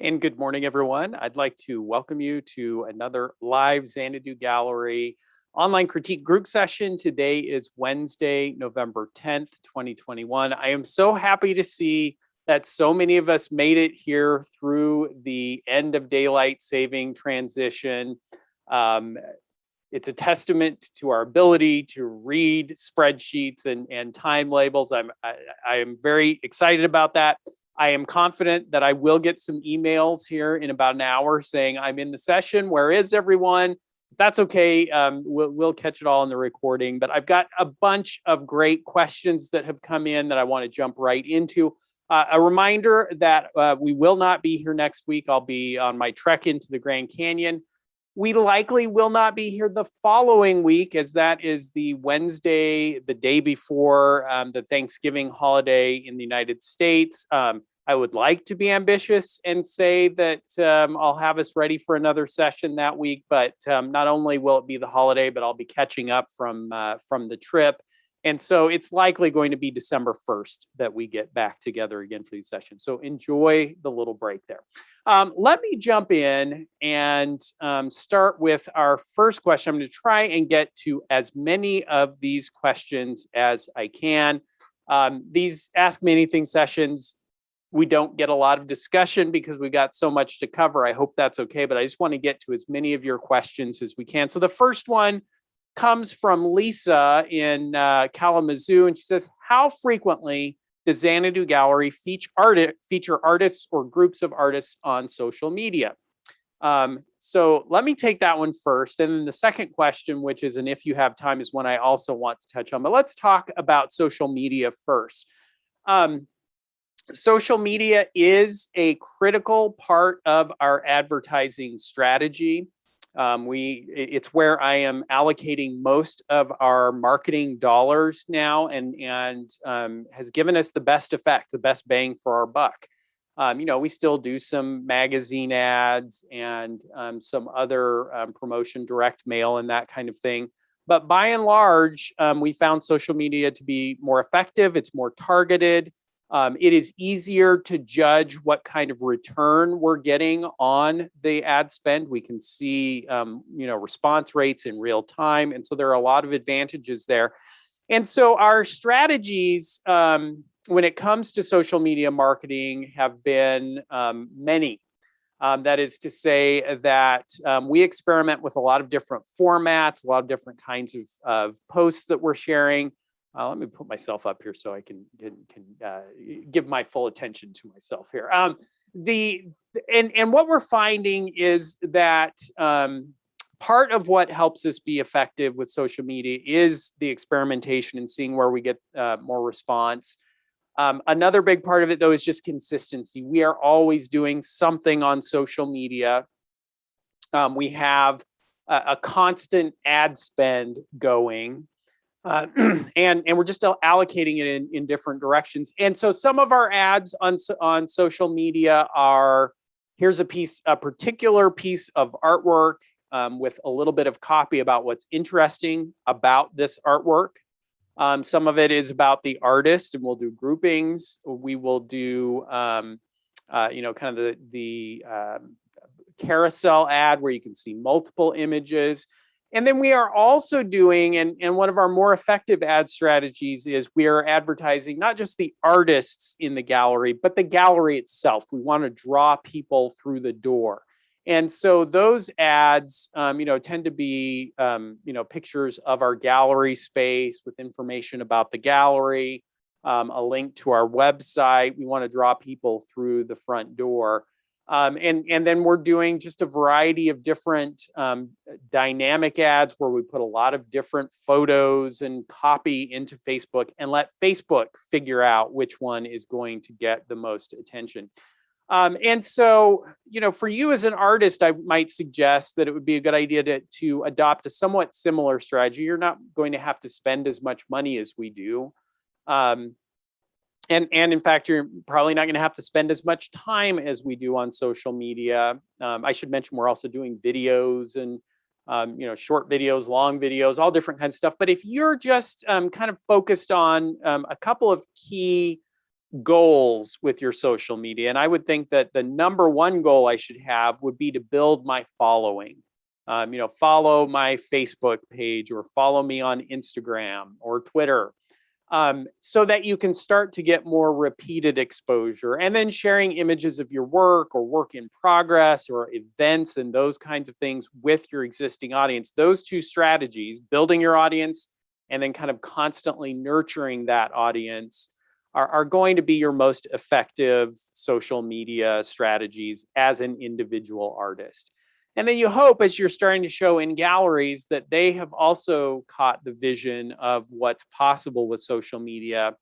And good morning, everyone. I'd like to welcome you to another live Xanadu Gallery online critique group session. Today is Wednesday, November 10th, 2021. I am so happy to see that so many of us made it here through the end of daylight saving transition. It's a testament to our ability to read spreadsheets and time labels. I am very excited about that. I am confident that I will get some emails here in about an hour saying I'm in the session. Where is everyone? That's okay. We'll catch it all in the recording. But I've got a bunch of great questions that have come in that I want to jump right into. A reminder that we will not be here next week. I'll be on my trek into the Grand Canyon. We likely will not be here the following week, as that is the Wednesday, the day before the Thanksgiving holiday in the United States. I would like to be ambitious and say that I'll have us ready for another session that week, but not only will it be the holiday, but I'll be catching up from the trip. And so it's likely going to be December 1st that we get back together again for these sessions. So enjoy the little break there. Let me jump in and start with our first question. I'm going to try and get to as many of these questions as I can. These Ask Me Anything sessions, we don't get a lot of discussion because we got so much to cover. I hope that's okay, but I just want to get to as many of your questions as we can. So the first one comes from Lisa in Kalamazoo, and she says, how frequently does Xanadu Gallery feature artists or groups of artists on social media? So let me take that one first. And then the second question, which is an if you have time, is one I also want to touch on. But let's talk about social media first. Social media is a critical part of our advertising strategy. It's where I am allocating most of our marketing dollars now, and has given us the best effect, the best bang for our buck. We still do some magazine ads and some other promotion, direct mail, and that kind of thing. But by and large, we found social media to be more effective. It's more targeted. It is easier to judge what kind of return we're getting on the ad spend. We can see, response rates in real time. And so there are a lot of advantages there. And so our strategies, when it comes to social media marketing, have been many. That is to say that we experiment with a lot of different formats, a lot of different kinds of posts that we're sharing. Let me put myself up here so I can give my full attention to myself here. And what we're finding is that part of what helps us be effective with social media is the experimentation and seeing where we get more response. Another big part of it, though, is just consistency. We are always doing something on social media. We have a constant ad spend going. And we're just allocating it in different directions. And so some of our ads on social media are, here's a particular piece of artwork with a little bit of copy about what's interesting about this artwork. Some of it is about the artist, and we'll do groupings. We will do, kind of the carousel ad where you can see multiple images. And then we are also doing, and one of our more effective ad strategies is we are advertising not just the artists in the gallery, but the gallery itself. We want to draw people through the door. And so those ads, tend to be, pictures of our gallery space with information about the gallery, a link to our website. We want to draw people through the front door. And then we're doing just a variety of different dynamic ads where we put a lot of different photos and copy into Facebook and let Facebook figure out which one is going to get the most attention. And so, for you as an artist, I might suggest that it would be a good idea to adopt a somewhat similar strategy. You're not going to have to spend as much money as we do. And in fact, you're probably not going to have to spend as much time as we do on social media. I should mention we're also doing videos and short videos, long videos, all different kinds of stuff. But if you're just kind of focused on a couple of key goals with your social media. And I would think that the number one goal I should have would be to build my following. Follow my Facebook page or follow me on Instagram or Twitter, so that you can start to get more repeated exposure, and then sharing images of your work or work in progress or events and those kinds of things with your existing audience. Those two strategies, building your audience and then kind of constantly nurturing that audience, are going to be your most effective social media strategies as an individual artist. And then you hope, as you're starting to show in galleries, that they have also caught the vision of what's possible with social media,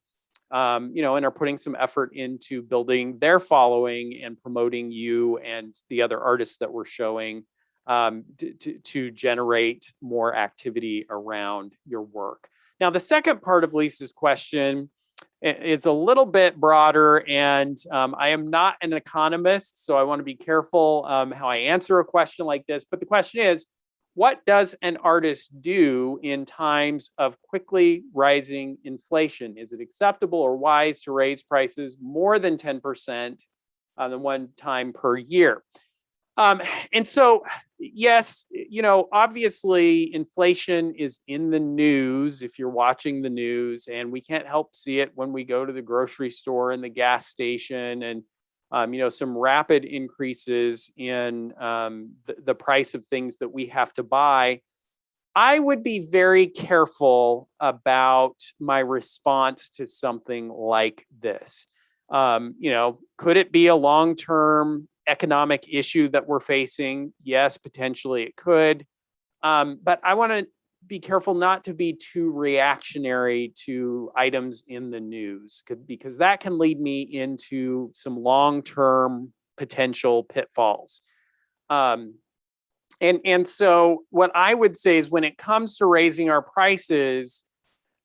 and are putting some effort into building their following and promoting you and the other artists that we're showing, to generate more activity around your work. Now, the second part of Lisa's question, it's a little bit broader, and I am not an economist, so I want to be careful how I answer a question like this. But the question is, what does an artist do in times of quickly rising inflation? Is it acceptable or wise to raise prices more than 10% than one time per year? And so, yes, obviously inflation is in the news if you're watching the news, and we can't help see it when we go to the grocery store and the gas station, and some rapid increases in the price of things that we have to buy. I would be very careful about my response to something like this. Could it be a long-term economic issue that we're facing? Yes, potentially it could. But I want to be careful not to be too reactionary to items in the news, because that can lead me into some long-term potential pitfalls. And so what I would say is, when it comes to raising our prices,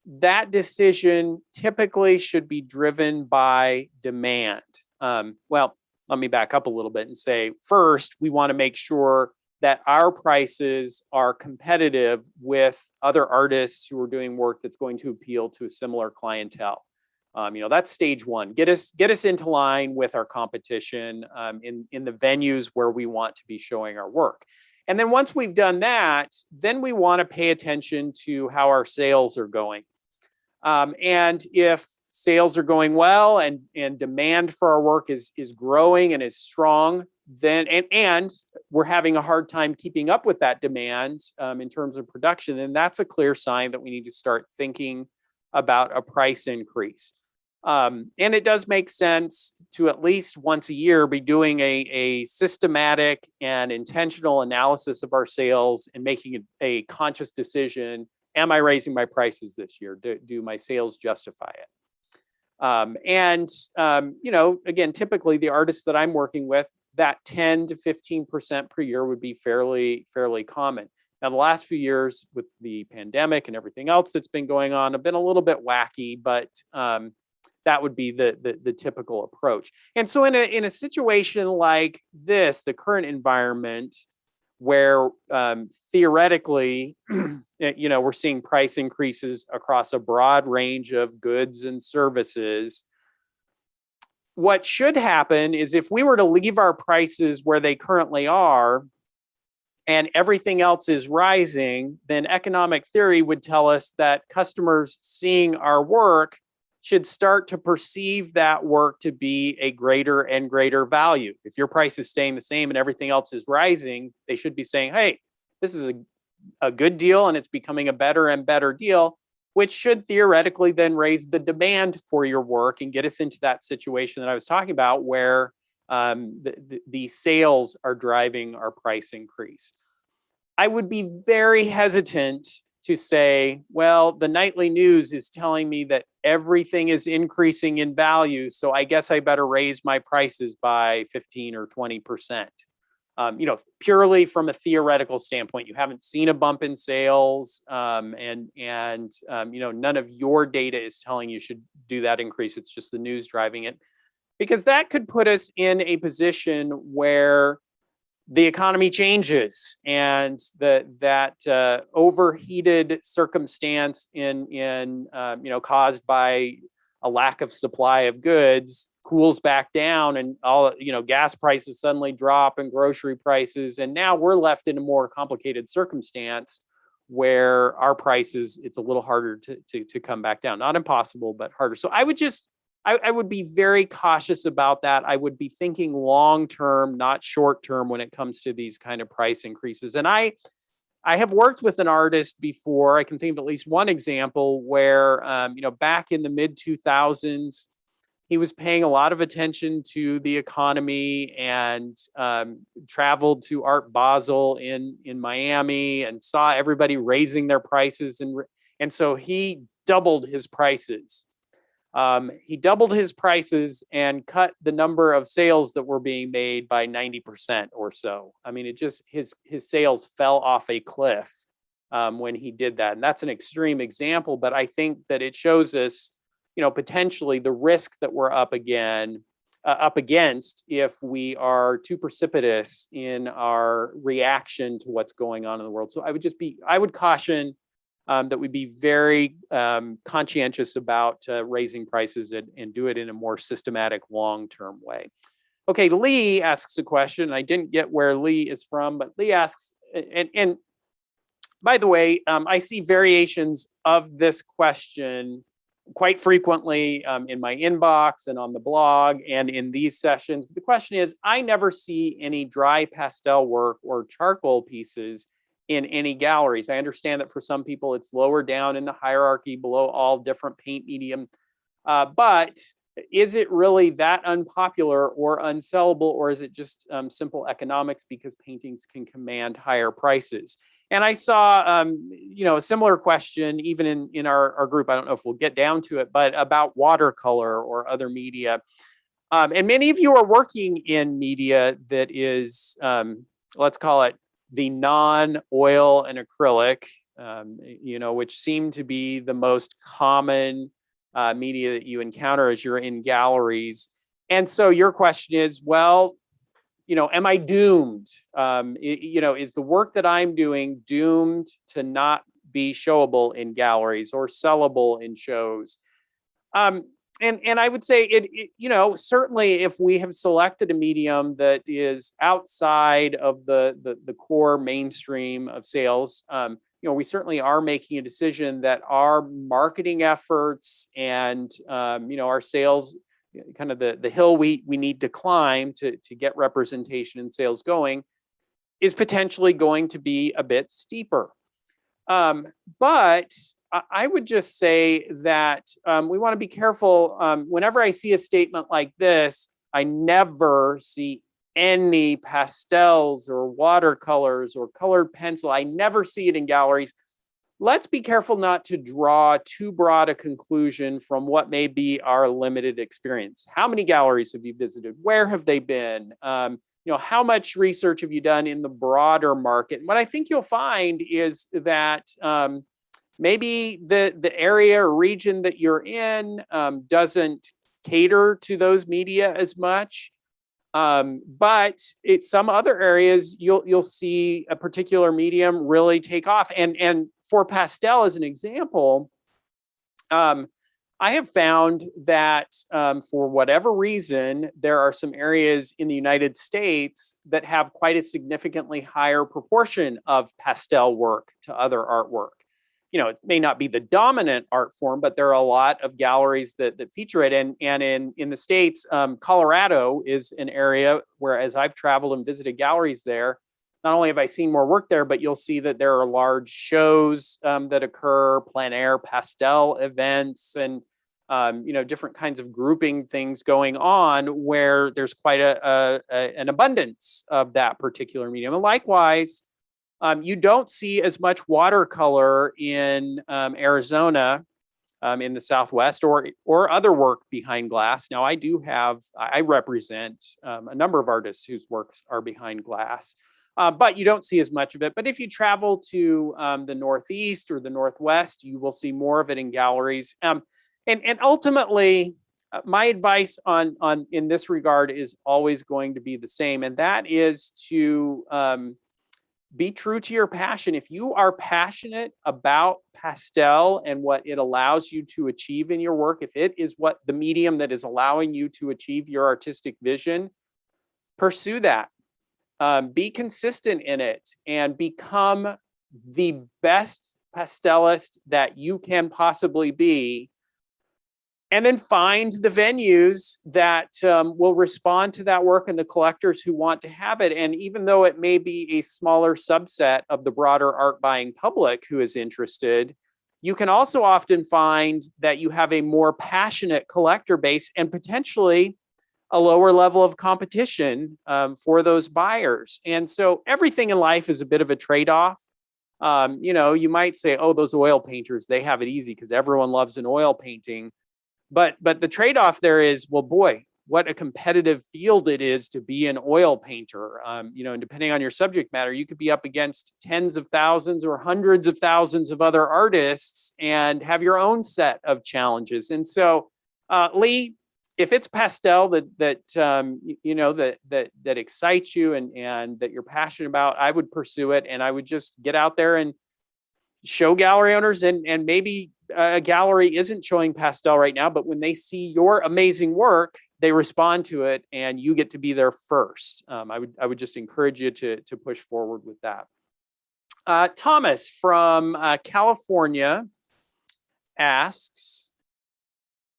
that decision typically should be driven by demand. Well, let me back up a little bit and say, first, we want to make sure that our prices are competitive with other artists who are doing work that's going to appeal to a similar clientele. That's stage one. Get us into line with our competition in the venues where we want to be showing our work. And then once we've done that, then we want to pay attention to how our sales are going. And if sales are going well and demand for our work is growing and is strong, then and we're having a hard time keeping up with that demand in terms of production, then that's a clear sign that we need to start thinking about a price increase. And it does make sense to at least once a year be doing a systematic and intentional analysis of our sales and making a conscious decision. Am I raising my prices this year? Do my sales justify it? Again, typically the artists that I'm working with, that 10 to 15% per year would be fairly common. Now, the last few years with the pandemic and everything else that's been going on have been a little bit wacky, but that would be the typical approach. And so in a situation like this, the current environment, where theoretically, we're seeing price increases across a broad range of goods and services. What should happen is, if we were to leave our prices where they currently are and everything else is rising, then economic theory would tell us that customers seeing our work should start to perceive that work to be a greater and greater value. If your price is staying the same and everything else is rising, they should be saying, hey, this is a good deal and it's becoming a better and better deal, which should theoretically then raise the demand for your work and get us into that situation that I was talking about, where the sales are driving our price increase. I would be very hesitant to say, well, the nightly news is telling me that everything is increasing in value, so I guess I better raise my prices by 15 or 20%. Purely from a theoretical standpoint, you haven't seen a bump in sales, and none of your data is telling you should do that increase. It's just the news driving it, because that could put us in a position where the economy changes, and that overheated circumstance caused by a lack of supply of goods cools back down, and all, gas prices suddenly drop and grocery prices, and now we're left in a more complicated circumstance where our prices, it's a little harder to come back down. Not impossible, but harder. So I would be very cautious about that. I would be thinking long term, not short term, when it comes to these kind of price increases. And I have worked with an artist before. I can think of at least one example where, back in the mid 2000s, he was paying a lot of attention to the economy and traveled to Art Basel in Miami and saw everybody raising their prices. And so he doubled his prices. He doubled his prices and cut the number of sales that were being made by 90% or so. I mean, it just, his sales fell off a cliff when he did that. And that's an extreme example, but I think that it shows us, potentially the risk that we're up against if we are too precipitous in our reaction to what's going on in the world. So I would caution that we'd be very conscientious about raising prices and do it in a more systematic, long-term way. Okay, Lee asks a question. I didn't get where Lee is from, but Lee asks, and by the way, I see variations of this question quite frequently in my inbox and on the blog and in these sessions. The question is, I never see any dry pastel work or charcoal pieces in any galleries. I understand that for some people it's lower down in the hierarchy below all different paint medium, but is it really that unpopular or unsellable, or is it just simple economics because paintings can command higher prices? And I saw, a similar question even in our group. I don't know if we'll get down to it, but about watercolor or other media. And many of you are working in media that is, let's call it the non-oil and acrylic, which seem to be the most common media that you encounter as you're in galleries. And so your question is, well, am I doomed? Is the work that I'm doing doomed to not be showable in galleries or sellable in shows? And I would say certainly if we have selected a medium that is outside of the core mainstream of sales, we certainly are making a decision that our marketing efforts and our sales, kind of the hill we need to climb to get representation and sales going, is potentially going to be a bit steeper. But I would just say that we want to be careful. Whenever I see a statement like this, I never see any pastels or watercolors or colored pencil. I never see it in galleries. Let's be careful not to draw too broad a conclusion from what may be our limited experience. How many galleries have you visited? Where have they been? How much research have you done in the broader market? And what I think you'll find is that maybe the area or region that you're in doesn't cater to those media as much. But some other areas, you'll see a particular medium really take off. And for pastel, as an example, I have found that for whatever reason, there are some areas in the United States that have quite a significantly higher proportion of pastel work to other artwork. It may not be the dominant art form, but there are a lot of galleries that feature it. And in the States, Colorado is an area where, as I've traveled and visited galleries there, not only have I seen more work there, but you'll see that there are large shows that occur, plein air pastel events, and different kinds of grouping things going on where there's quite an abundance of that particular medium. And likewise, you don't see as much watercolor in Arizona, in the Southwest, or other work behind glass. Now, I represent a number of artists whose works are behind glass. But you don't see as much of it. But if you travel to the Northeast or the Northwest, you will see more of it in galleries. And ultimately, my advice on in this regard is always going to be the same, and that is to be true to your passion. If you are passionate about pastel and what it allows you to achieve in your work, if it is what the medium that is allowing you to achieve your artistic vision, pursue that. Be consistent in it and become the best pastelist that you can possibly be. And then find the venues that will respond to that work and the collectors who want to have it. And even though it may be a smaller subset of the broader art buying public who is interested, you can also often find that you have a more passionate collector base and potentially a lower level of competition for those buyers. And so everything in life is a bit of a trade-off. You might say, oh, those oil painters, they have it easy because everyone loves an oil painting. But the trade-off there is, well, boy, what a competitive field it is to be an oil painter. And depending on your subject matter, you could be up against tens of thousands or hundreds of thousands of other artists and have your own set of challenges. And so, Lee, if it's pastel that excites you and that you're passionate about, I would pursue it, and I would just get out there and show gallery owners, and maybe a gallery isn't showing pastel right now, but when they see your amazing work, they respond to it, and you get to be there first. I would just encourage you to push forward with that. Thomas from California asks,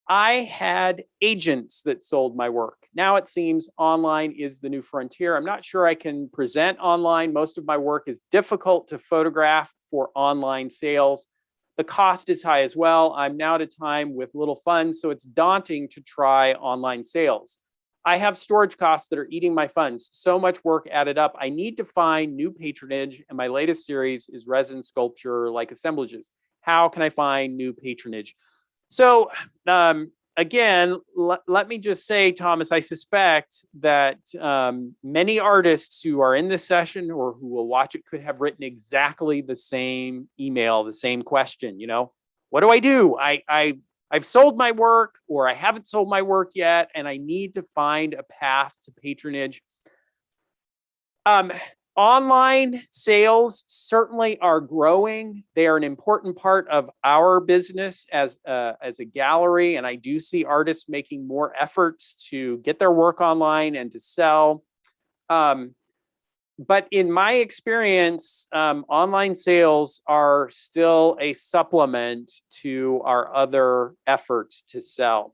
I had agents that sold my work. Now it seems online is the new frontier. I'm not sure I can present online. Most of my work is difficult to photograph for online sales. The cost is high as well. I'm now at a time with little funds, so it's daunting to try online sales. I have storage costs that are eating my funds. So much work added up. I need to find new patronage, and my latest series is resin sculpture-like assemblages. How can I find new patronage? So again, let me just say, Thomas, I suspect that many artists who are in this session or who will watch it could have written exactly the same email, the same question. What do I do? I've sold my work, or I haven't sold my work yet, and I need to find a path to patronage. Online sales certainly are growing. They are an important part of our business as a gallery, and I do see artists making more efforts to get their work online and to sell. But in my experience, online sales are still a supplement to our other efforts to sell.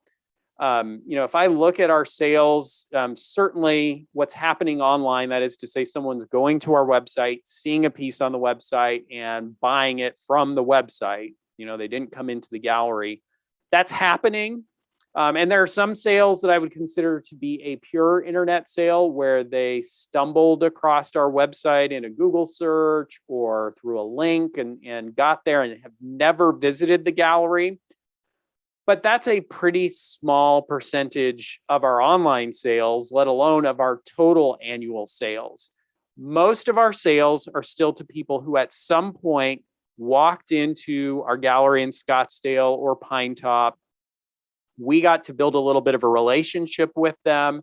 If I look at our sales, certainly what's happening online, that is to say, someone's going to our website, seeing a piece on the website and buying it from the website. They didn't come into the gallery. That's happening. And there are some sales that I would consider to be a pure internet sale where they stumbled across our website in a Google search or through a link and got there and have never visited the gallery. But that's a pretty small percentage of our online sales, let alone of our total annual sales. Most of our sales are still to people who at some point walked into our gallery in Scottsdale or Pine Top. We got to build a little bit of a relationship with them.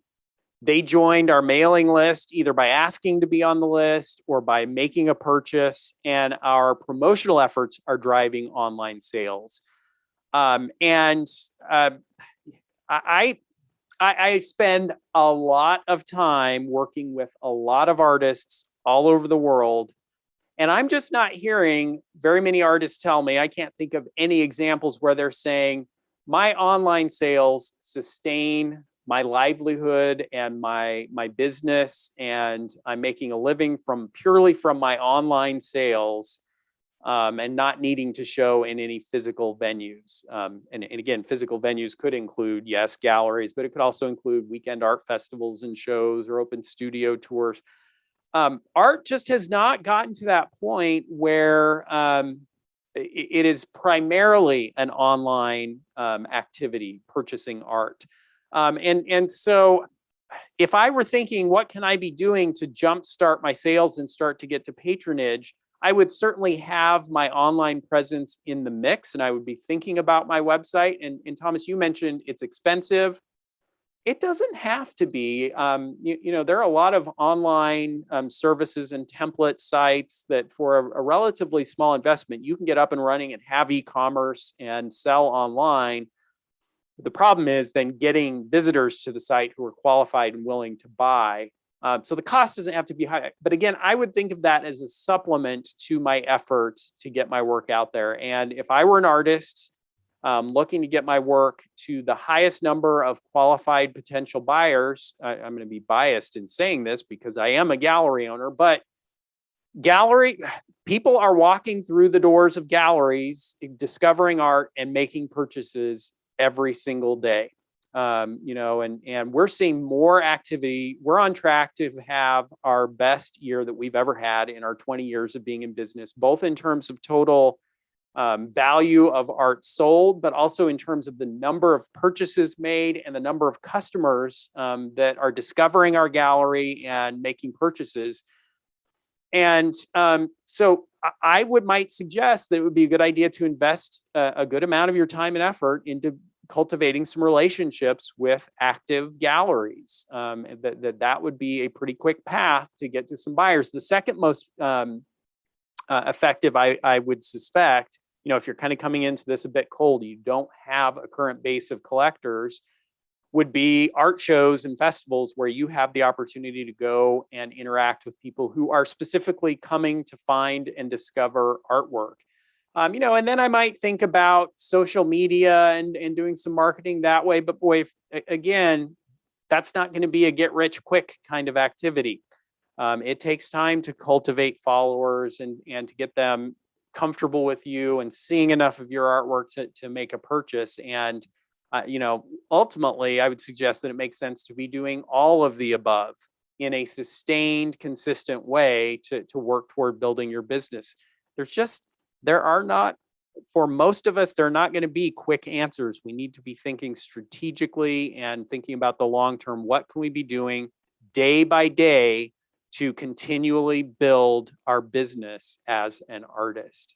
They joined our mailing list either by asking to be on the list or by making a purchase, and our promotional efforts are driving online sales. I spend a lot of time working with a lot of artists all over the world, and I'm just not hearing very many artists tell me, I can't think of any examples where they're saying, my online sales sustain my livelihood and my business, and I'm making a living purely from my online sales. And not needing to show in any physical venues. And again, physical venues could include, yes, galleries, but it could also include weekend art festivals and shows or open studio tours. Art just has not gotten to that point where it is primarily an online activity, purchasing art. And so if I were thinking, what can I be doing to jumpstart my sales and start to get to patronage, I would certainly have my online presence in the mix, and I would be thinking about my website. And Thomas, you mentioned it's expensive. It doesn't have to be. There are a lot of online services and template sites that for a relatively small investment, you can get up and running and have e-commerce and sell online. The problem is then getting visitors to the site who are qualified and willing to buy. So the cost doesn't have to be high. But again, I would think of that as a supplement to my effort to get my work out there. And if I were an artist looking to get my work to the highest number of qualified potential buyers, I'm going to be biased in saying this because I am a gallery owner, but people are walking through the doors of galleries, discovering art and making purchases every single day. And we're seeing more activity. We're on track to have our best year that we've ever had in our 20 years of being in business, both in terms of total value of art sold, but also in terms of the number of purchases made and the number of customers that are discovering our gallery and making purchases. And so I might suggest that it would be a good idea to invest a good amount of your time and effort into cultivating some relationships with active galleries. That would be a pretty quick path to get to some buyers. The second most effective, I would suspect, if you're kind of coming into this a bit cold, you don't have a current base of collectors, would be art shows and festivals where you have the opportunity to go and interact with people who are specifically coming to find and discover artwork. And then I might think about social media and doing some marketing that way. But boy, again, that's not going to be a get rich quick kind of activity. It takes time to cultivate followers and to get them comfortable with you and seeing enough of your artwork to make a purchase. And, ultimately, I would suggest that it makes sense to be doing all of the above in a sustained, consistent way to work toward building your business. There are not, for most of us, there are not going to be quick answers. We need to be thinking strategically and thinking about the long term. What can we be doing day by day to continually build our business as an artist?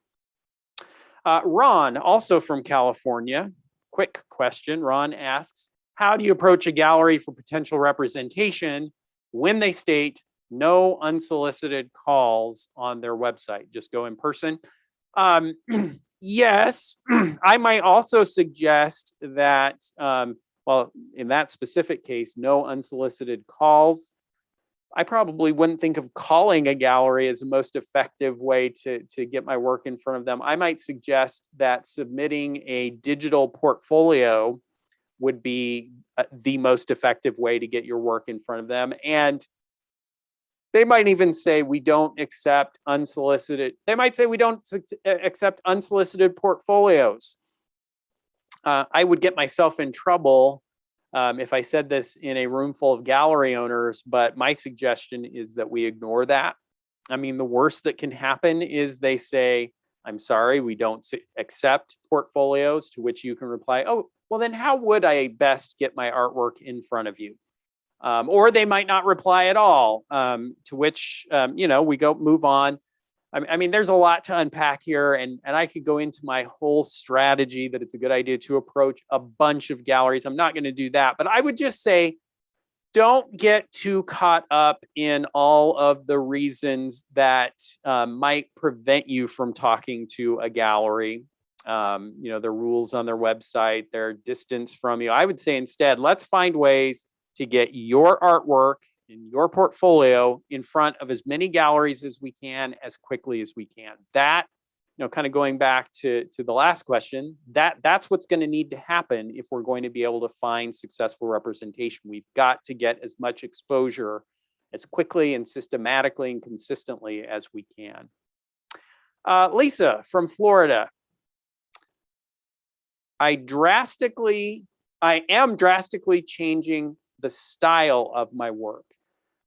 Ron, also from California, quick question. Ron asks, how do you approach a gallery for potential representation when they state no unsolicited calls on their website? Just go in person. Yes, I might also suggest that, in that specific case, no unsolicited calls. I probably wouldn't think of calling a gallery as the most effective way to get my work in front of them. I might suggest that submitting a digital portfolio would be the most effective way to get your work in front of them. And they might even say we don't accept unsolicited. They might say we don't accept unsolicited portfolios. I would get myself in trouble if I said this in a room full of gallery owners, but my suggestion is that we ignore that. I mean, the worst that can happen is they say, I'm sorry, we don't accept portfolios, to which you can reply, oh, well, then how would I best get my artwork in front of you? Or they might not reply at all, to which, we move on. I mean, there's a lot to unpack here, and I could go into my whole strategy that it's a good idea to approach a bunch of galleries. I'm not going to do that, but I would just say, don't get too caught up in all of the reasons that might prevent you from talking to a gallery. The rules on their website, their distance from you. I would say instead, let's find ways to get your artwork in your portfolio in front of as many galleries as we can, as quickly as we can. That, kind of going back to the last question, that's what's going to need to happen if we're going to be able to find successful representation. We've got to get as much exposure as quickly and systematically and consistently as we can. Lisa from Florida. I am drastically changing the style of my work.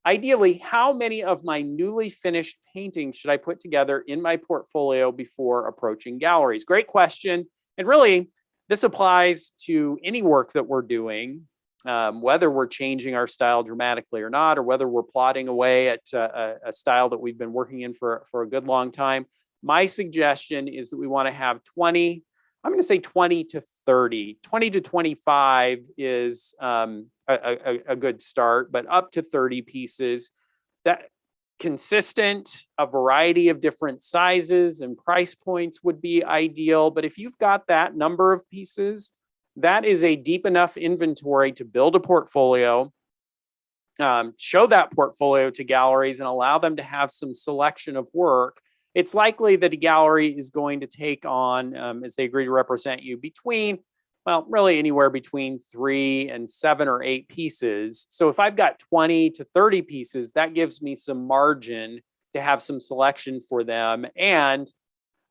Ideally, how many of my newly finished paintings should I put together in my portfolio before approaching galleries? Great question. And really, this applies to any work that we're doing, whether we're changing our style dramatically or not, or whether we're plodding away at a style that we've been working in for a good long time. My suggestion is that we want to have 20 to 30. 20 to 25 is a good start, but up to 30 pieces. That consistent, a variety of different sizes and price points would be ideal. But if you've got that number of pieces, that is a deep enough inventory to build a portfolio, show that portfolio to galleries and allow them to have some selection of work. It's likely that a gallery is going to take on, as they agree to represent you, between, well, really anywhere between 3 and 7 or 8 pieces. So if I've got 20 to 30 pieces, that gives me some margin to have some selection for them, and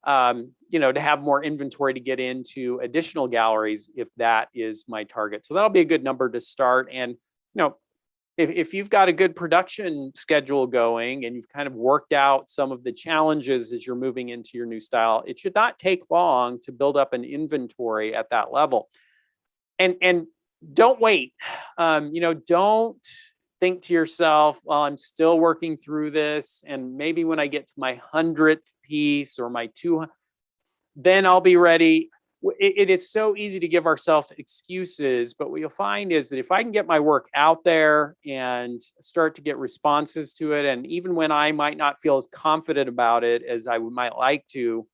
to have more inventory to get into additional galleries if that is my target. So that'll be a good number to start. And if you've got a good production schedule going and you've kind of worked out some of the challenges as you're moving into your new style, it should not take long to build up an inventory at that level. And don't wait. Don't think to yourself, well, I'm still working through this, and maybe when I get to my 100th piece or my 200th, then I'll be ready. It is so easy to give ourselves excuses, but what you'll find is that if I can get my work out there and start to get responses to it, and even when I might not feel as confident about it as I might like to,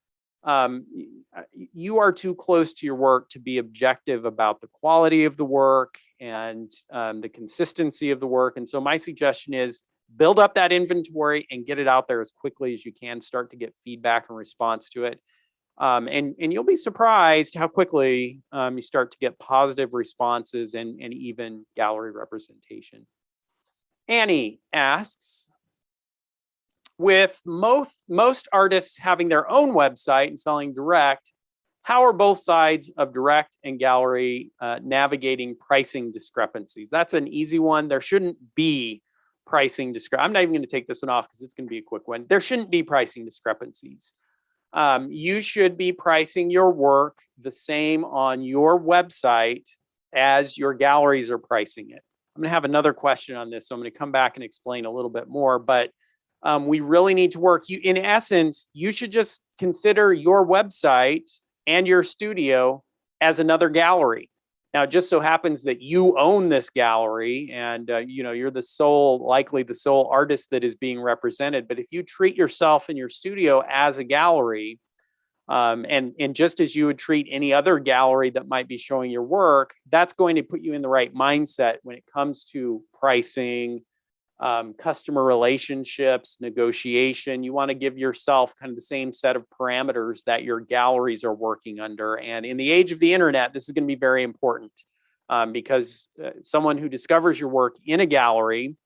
you are too close to your work to be objective about the quality of the work and the consistency of the work. And so my suggestion is build up that inventory and get it out there as quickly as you can. Start to get feedback and response to it. And you'll be surprised how quickly you start to get positive responses and even gallery representation. Annie asks, with most artists having their own website and selling direct, how are both sides of direct and gallery navigating pricing discrepancies? That's an easy one. There shouldn't be pricing discrepancies. I'm not even going to take this one off because it's going to be a quick one. There shouldn't be pricing discrepancies. You should be pricing your work the same on your website as your galleries are pricing it. I'm going to have another question on this, so I'm going to come back and explain a little bit more, but we really need to work. In essence, you should just consider your website and your studio as another gallery. Now, it just so happens that you own this gallery and you're likely the sole artist that is being represented. But if you treat yourself and your studio as a gallery, and just as you would treat any other gallery that might be showing your work, that's going to put you in the right mindset when it comes to pricing, customer relationships, negotiation. You want to give yourself kind of the same set of parameters that your galleries are working under. And in the age of the internet, this is going to be very important because someone who discovers your work in a gallery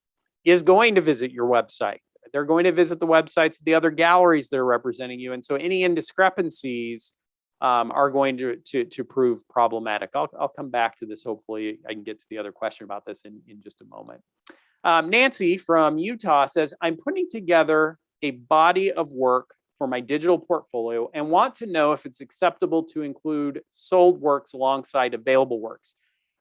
is going to visit your website. They're going to visit the websites of the other galleries that are representing you. And so any indiscrepancies are going to prove problematic. I'll come back to this. Hopefully I can get to the other question about this in just a moment. Nancy from Utah says, I'm putting together a body of work for my digital portfolio and want to know if it's acceptable to include sold works alongside available works.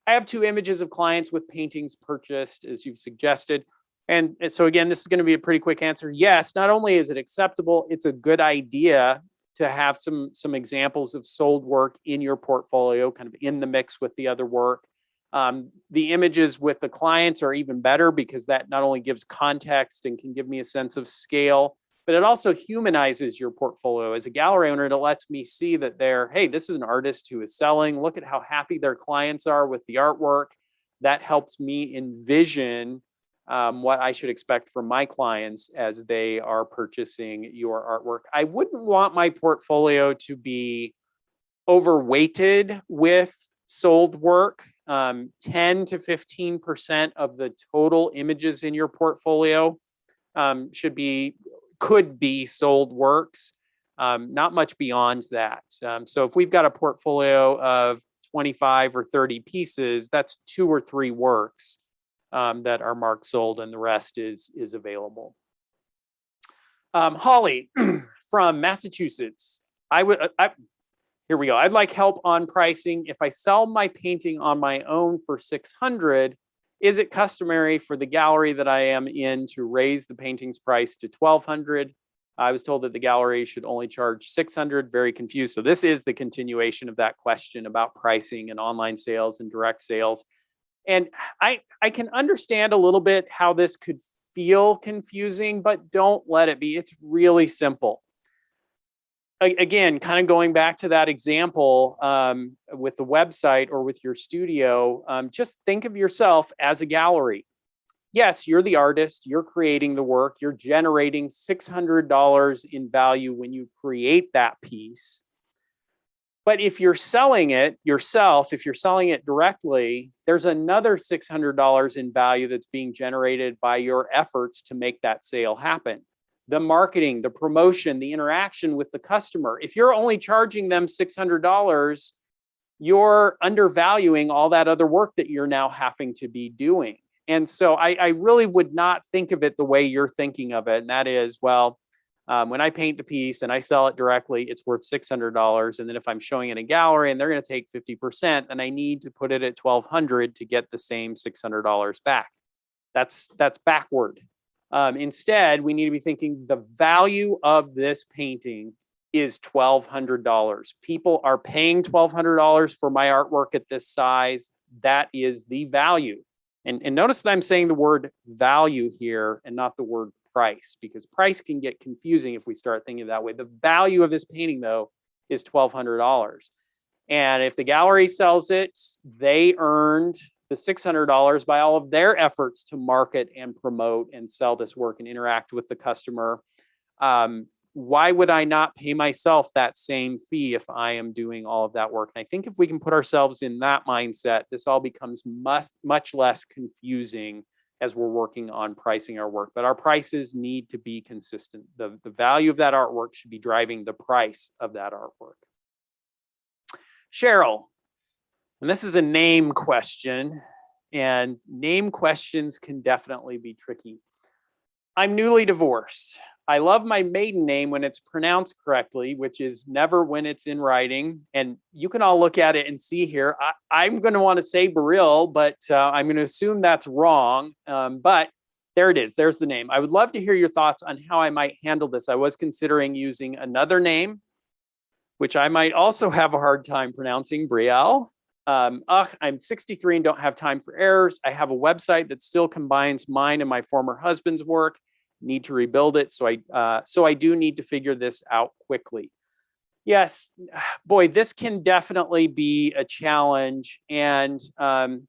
I have 2 images of clients with paintings purchased, as you've suggested. And so again, this is going to be a pretty quick answer. Yes, not only is it acceptable, it's a good idea to have some examples of sold work in your portfolio, kind of in the mix with the other work. The images with the clients are even better because that not only gives context and can give me a sense of scale, but it also humanizes your portfolio. As a gallery owner, it lets me see that hey, this is an artist who is selling. Look at how happy their clients are with the artwork. That helps me envision what I should expect from my clients as they are purchasing your artwork. I wouldn't want my portfolio to be overweighted with sold work. 10 to 15% of the total images in your portfolio could be sold works, not much beyond that. So if we've got a portfolio of 25 or 30 pieces, that's 2 or 3 works that are marked sold, and the rest is available. Holly from Massachusetts. Here we go. I'd like help on pricing. If I sell my painting on my own for $600, is it customary for the gallery that I am in to raise the painting's price to $1,200? I was told that the gallery should only charge $600. Very confused. So this is the continuation of that question about pricing and online sales and direct sales. And I can understand a little bit how this could feel confusing, but don't let it be. It's really simple. Again, kind of going back to that example with the website or with your studio, just think of yourself as a gallery. Yes, you're the artist, you're creating the work, you're generating $600 in value when you create that piece. But if you're selling it yourself, if you're selling it directly, there's another $600 in value that's being generated by your efforts to make that sale happen. The marketing, the promotion, the interaction with the customer. If you're only charging them $600, you're undervaluing all that other work that you're now having to be doing. And so I really would not think of it the way you're thinking of it. And that is, well, when I paint the piece and I sell it directly, it's worth $600. And then if I'm showing it in a gallery and they're going to take 50%, then I need to put it at $1,200 to get the same $600 back. That's backward. Instead, we need to be thinking the value of this painting is $1,200. People are paying $1,200 for my artwork at this size. That is the value. And notice that I'm saying the word value here and not the word price, because price can get confusing if we start thinking that way. The value of this painting, though, is $1,200. And if the gallery sells it, they earned the $600 by all of their efforts to market and promote and sell this work and interact with the customer. Why would I not pay myself that same fee if I am doing all of that work? And I think if we can put ourselves in that mindset, this all becomes much less confusing as we're working on pricing our work. But our prices need to be consistent. The value of that artwork should be driving the price of that artwork. Cheryl, and this is a name question, and name questions can definitely be tricky. I'm newly divorced. I love my maiden name when it's pronounced correctly, which is never when it's in writing. And you can all look at it and see here. I'm going to want to say Baril, but I'm going to assume that's wrong. But there it is. There's the name. I would love to hear your thoughts on how I might handle this. I was considering using another name, which I might also have a hard time pronouncing, Brielle. I'm 63 and don't have time for errors. I have a website that still combines mine and my former husband's work. Need to rebuild it. So I do need to figure this out quickly. Yes, boy, this can definitely be a challenge. And, I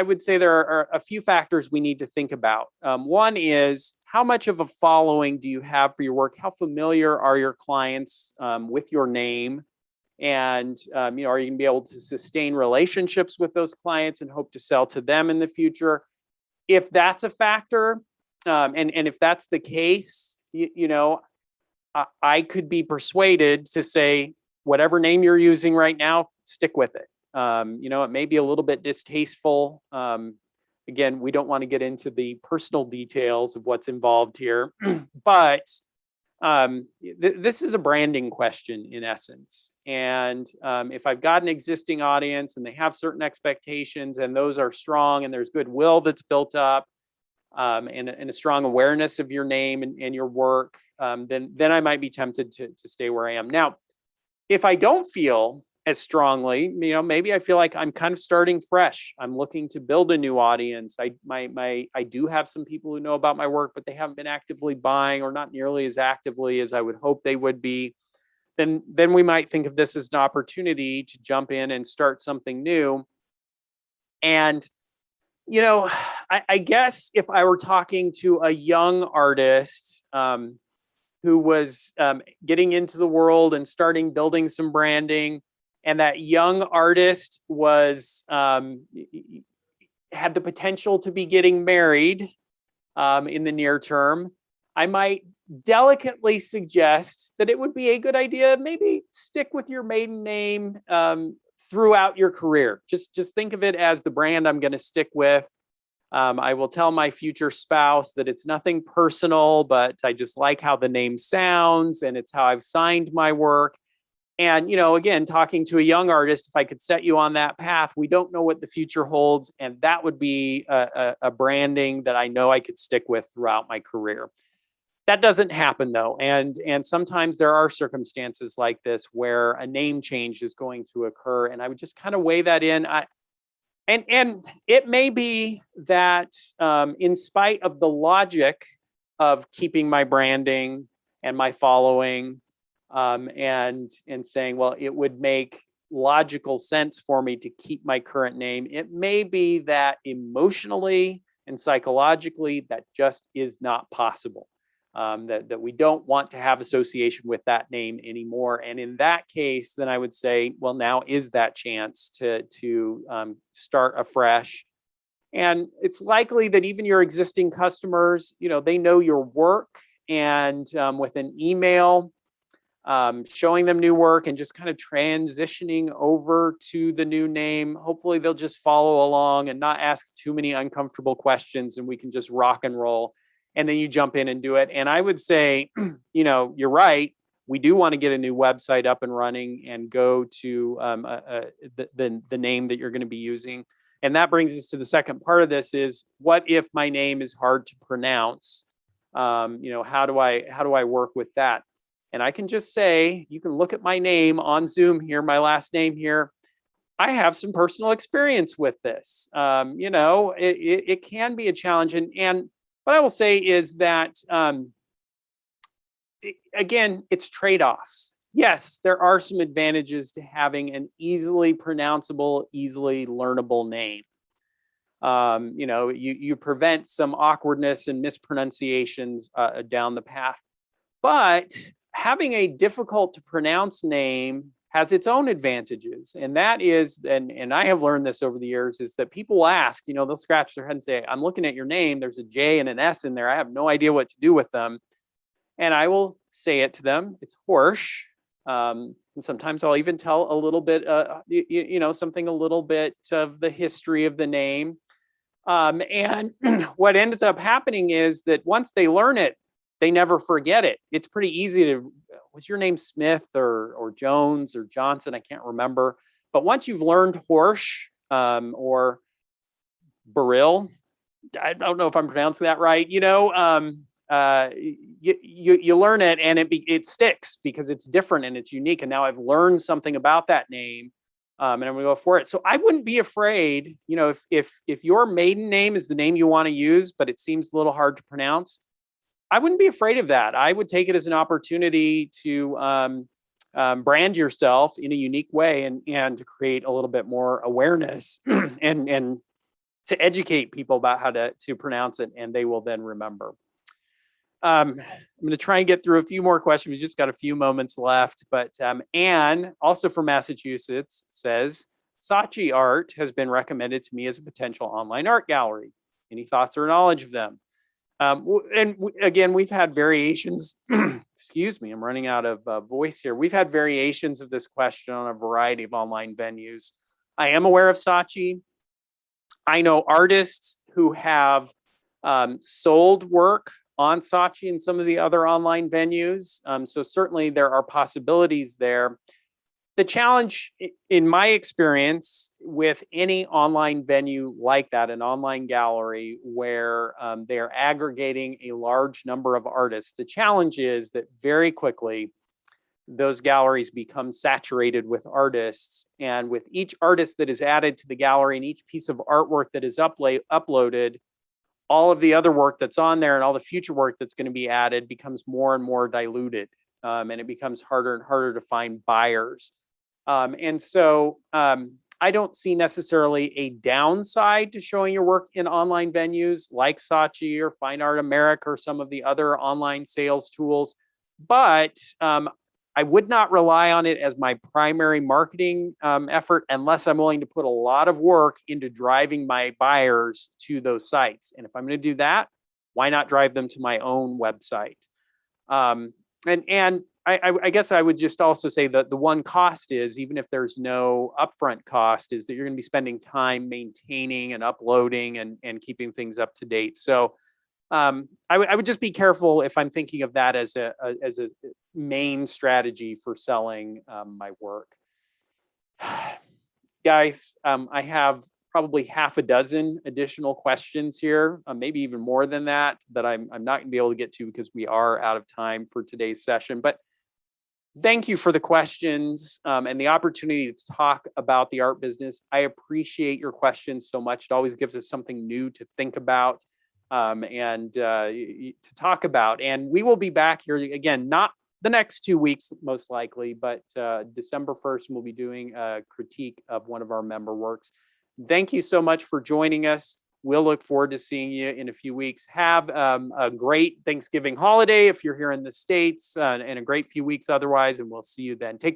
would say there are a few factors we need to think about. One is, how much of a following do you have for your work? How familiar are your clients with your name? And, are you going to be able to sustain relationships with those clients and hope to sell to them in the future? If that's a factor, and if that's the case, I could be persuaded to say, whatever name you're using right now, stick with it. It may be a little bit distasteful. Again, we don't want to get into the personal details of what's involved here, but this is a branding question in essence. And if I've got an existing audience and they have certain expectations and those are strong and there's goodwill that's built up and a strong awareness of your name and your work, then I might be tempted to stay where I am. Now, if I don't feel as strongly, maybe I feel like I'm kind of starting fresh. I'm looking to build a new audience. I do have some people who know about my work, but they haven't been actively buying or not nearly as actively as I would hope they would be. Then we might think of this as an opportunity to jump in and start something new. And, I guess if I were talking to a young artist who was getting into the world and starting building some branding, and that young artist was had the potential to be getting married in the near term, I might delicately suggest that it would be a good idea, maybe stick with your maiden name throughout your career. Just think of it as the brand I'm going to stick with. I will tell my future spouse that it's nothing personal, but I just like how the name sounds and it's how I've signed my work. And, again, talking to a young artist, if I could set you on that path, we don't know what the future holds. And that would be a branding that I know I could stick with throughout my career. That doesn't happen, though. And sometimes there are circumstances like this where a name change is going to occur. And I would just kind of weigh that in. And it may be that in spite of the logic of keeping my branding and my following, and saying, well, it would make logical sense for me to keep my current name, it may be that emotionally and psychologically that just is not possible. That we don't want to have association with that name anymore. And in that case, then I would say, well, now is that chance to start afresh. And it's likely that even your existing customers, they know your work, and with an email showing them new work and just kind of transitioning over to the new name, hopefully they'll just follow along and not ask too many uncomfortable questions, and we can just rock and roll. And then you jump in and do it. And I would say, you're right. We do want to get a new website up and running and go to the name that you're going to be using. And that brings us to the second part of this: is what if my name is hard to pronounce? How do I work with that? And I can just say, you can look at my name on Zoom here, my last name here. I have some personal experience with this. It can be a challenge. And what I will say is that, again, it's trade-offs. Yes, there are some advantages to having an easily pronounceable, easily learnable name. You prevent some awkwardness and mispronunciations down the path. But having a difficult to pronounce name has its own advantages. And that is, and I have learned this over the years, is that people ask, they'll scratch their head and say, I'm looking at your name, there's a J and an S in there. I have no idea what to do with them. And I will say it to them, it's Horsch. And sometimes I'll even tell a little bit, something a little bit of the history of the name. And what ends up happening is that once they learn it, they never forget it. It's pretty easy to, was your name Smith or Jones or Johnson? I can't remember. But once you've learned Horsch or Burrill, I don't know if I'm pronouncing that right, you learn it, and it sticks because it's different and it's unique. And now I've learned something about that name, and I'm gonna go for it. So I wouldn't be afraid, if your maiden name is the name you want to use, but it seems a little hard to pronounce, I wouldn't be afraid of that. I would take it as an opportunity to brand yourself in a unique way and to create a little bit more awareness and to educate people about how to pronounce it, and they will then remember. I'm going to try and get through a few more questions. We just got a few moments left, but Anne, also from Massachusetts, says, Sochi Art has been recommended to me as a potential online art gallery. Any thoughts or knowledge of them? Again, we've had variations. Excuse me, I'm running out of voice here. We've had variations of this question on a variety of online venues. I am aware of Sochi. I know artists who have sold work on Sochi and some of the other online venues. So certainly there are possibilities there. The challenge, in my experience, with any online venue like that, an online gallery where they are aggregating a large number of artists, the challenge is that very quickly those galleries become saturated with artists. And with each artist that is added to the gallery and each piece of artwork that is uploaded, all of the other work that's on there and all the future work that's going to be added becomes more and more diluted. And it becomes harder and harder to find buyers. And so I don't see necessarily a downside to showing your work in online venues like Saatchi or Fine Art America or some of the other online sales tools. But I would not rely on it as my primary marketing effort unless I'm willing to put a lot of work into driving my buyers to those sites. And if I'm going to do that, why not drive them to my own website? And I guess I would just also say that the one cost is, even if there's no upfront cost, is that you're going to be spending time maintaining and uploading and keeping things up to date. So I would just be careful if I'm thinking of that as a main strategy for selling my work. Guys, I have probably half a dozen additional questions here, maybe even more than that I'm not going to be able to get to because we are out of time for today's session. But Thank you for the questions and the opportunity to talk about the art business. I appreciate your questions so much. It always gives us something new to think about and to talk about. And we will be back here again, not the next 2 weeks, most likely, but December 1st, we'll be doing a critique of one of our member works. Thank you so much for joining us. We'll look forward to seeing you in a few weeks. Have a great Thanksgiving holiday if you're here in the States, and a great few weeks otherwise, and we'll see you then. Take